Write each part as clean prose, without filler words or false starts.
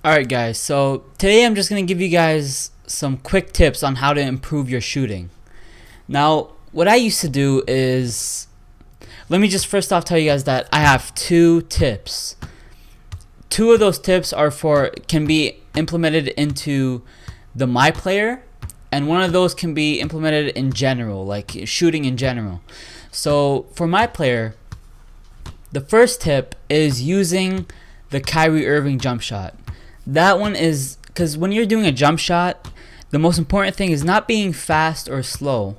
Alright guys, so today I'm just going to give you guys some quick tips on how to improve your shooting. Now, what I used to do is, let me just first off tell you guys that I have 2 tips. 2 of those tips can be implemented into the My Player, and one of those can be implemented in general, like shooting in general. So for My Player, the first tip is using the Kyrie Irving jump shot. That one is because when you're doing a jump shot, the most important thing is not being fast or slow.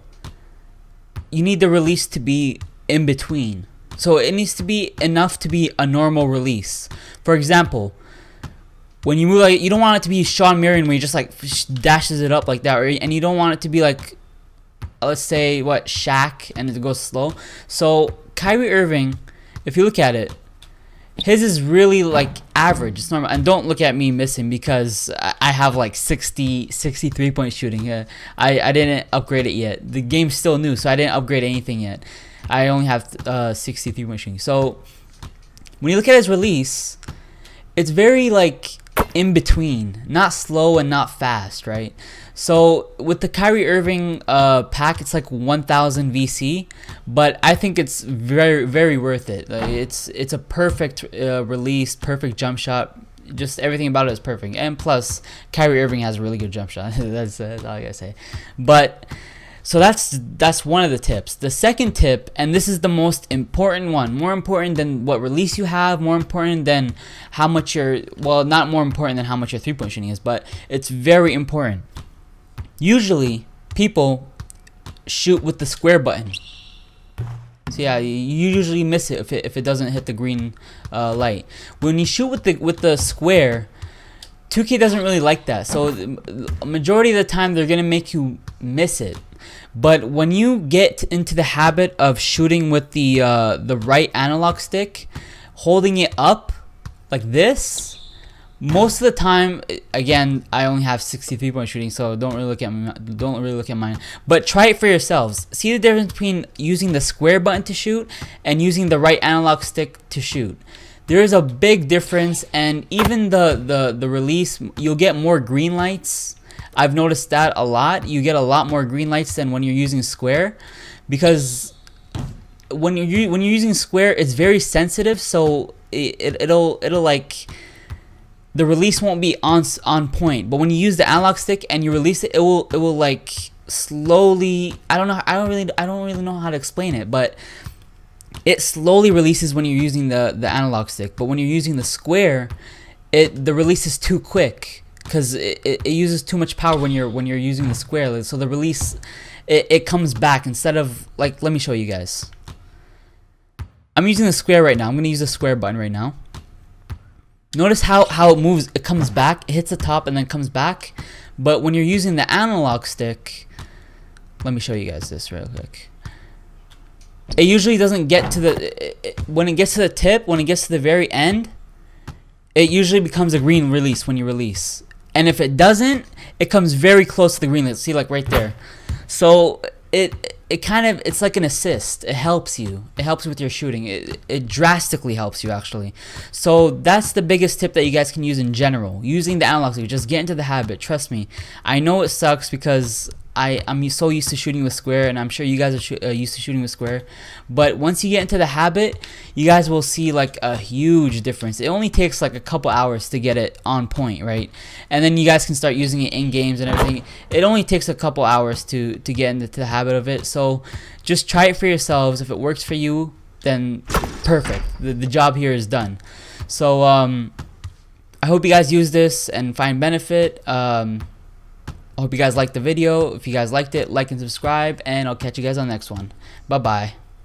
You need the release to be in between. So it needs to be enough to be a normal release. For example, when you move, like, you don't want it to be Sean Marion where he just like dashes it up like that, and you don't want it to be like, let's say Shaq, and it goes slow. So Kyrie Irving, if you look at it, his is really like average. It's normal. And don't look at me missing because I have like 63-point shooting. I didn't upgrade it yet. The game's still new, so I didn't upgrade anything yet. I only have 63-point shooting. So when you look at his release, it's very like in between, not slow and not fast, right? So with the Kyrie Irving pack, it's like 1000 VC, but I think it's very worth it. Like, it's a perfect release, perfect jump shot. Just everything about it is perfect, and plus Kyrie Irving has a really good jump shot. that's all I gotta say. But so that's one of the tips. The second tip, and this is the most important one, more important than what release you have, more important than how much not more important than how much your 3-point shooting is, but it's very important. Usually people shoot with the square button. So yeah, you usually miss it if it doesn't hit the green light. When you shoot with the square, 2K doesn't really like that. So the majority of the time they're gonna make you miss it. But when you get into the habit of shooting with the right analog stick, holding it up like this, most of the time, again, I only have 63-point shooting, so don't really look at mine. But try it for yourselves. See the difference between using the square button to shoot and using the right analog stick to shoot. There is a big difference, and even the release, you'll get more green lights. I've noticed that a lot. You get a lot more green lights than when you're using square, because when you're using square, it's very sensitive, so it'll like, the release won't be on point. But when you use the analog stick and you release it, it will like slowly, I don't really know how to explain it, but it slowly releases when you're using the analog stick. But when you're using the square, the release is too quick because it uses too much power when you're using the square. So the release, it comes back instead of, like, let me show you guys. I'm using the square right now. I'm gonna use the square button right now. Notice how it moves. It comes back, it hits the top, and then comes back. But when you're using the analog stick, let me show you guys this real quick. It usually doesn't get to when it gets to the tip, when it gets to the very end, it usually becomes a green release when you release. And if it doesn't, it comes very close to the green. Let's see, like right there. So it's like an assist. It helps you. It helps with your shooting. It drastically helps you, actually. So that's the biggest tip that you guys can use in general. Using the analog stick. Just get into the habit. Trust me. I know it sucks because I'm so used to shooting with square, and I'm sure you guys are used to shooting with square. But once you get into the habit, you guys will see like a huge difference. It only takes like a couple hours to get it on point, right? And then you guys can start using it in games and everything. It only takes a couple hours to get into the habit of it. So just try it for yourselves. If it works for you, then perfect. The job here is done. So I hope you guys use this and find benefit. I hope you guys liked the video. If you guys liked it, like and subscribe, and I'll catch you guys on the next one. Bye bye.